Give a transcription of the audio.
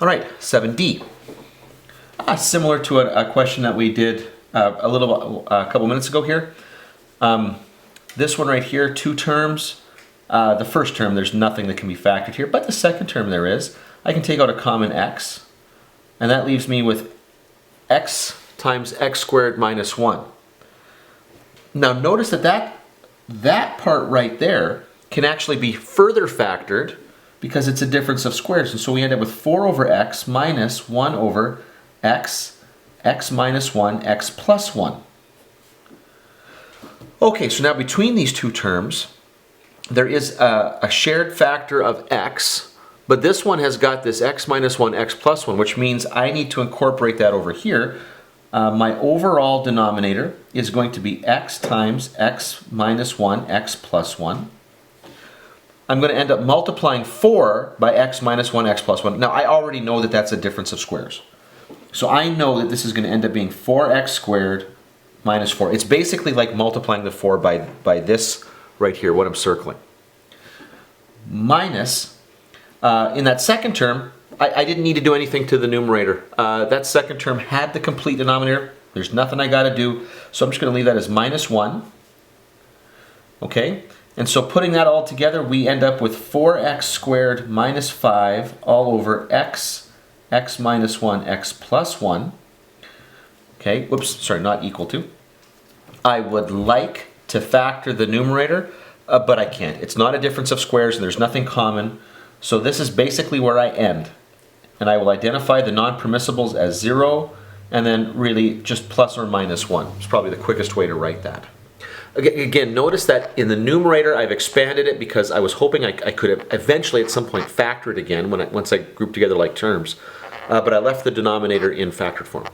All right, 7D. Similar to a question that we did a couple minutes ago here. This one right here, two terms. The first term, there's nothing that can be factored here, but the second term there is. I can take out a common x, and that leaves me with x times x squared minus 1. Now notice that part right there can actually be further factored because it's a difference of squares. And so we end up with 4 over x minus 1 over x, x minus 1, x plus 1. Okay, so now between these two terms, there is a shared factor of x, but this one has got this x minus 1, x plus 1, which means I need to incorporate that over here. My overall denominator is going to be x times x minus 1, x plus 1. I'm going to end up multiplying 4 by x minus 1, x plus 1. Now, I already know that that's a difference of squares. So I know that this is going to end up being 4x squared minus 4. It's basically like multiplying the 4 by this right here, what I'm circling. Minus, in that second term, I didn't need to do anything to the numerator. That second term had the complete denominator. There's nothing I got to do. So I'm just going to leave that as minus 1. Okay? And so putting that all together, we end up with 4x squared minus 5 all over x, x minus 1, x plus 1. Okay, whoops, sorry, not equal to. I would like to factor the numerator, but I can't. It's not a difference of squares and there's nothing common. So this is basically where I end. And I will identify the non-permissibles as 0 and then really just plus or minus 1. It's probably the quickest way to write that. Again, notice that in the numerator I've expanded it because I was hoping I could eventually at some point factor it again once I group together like terms. But I left the denominator in factored form.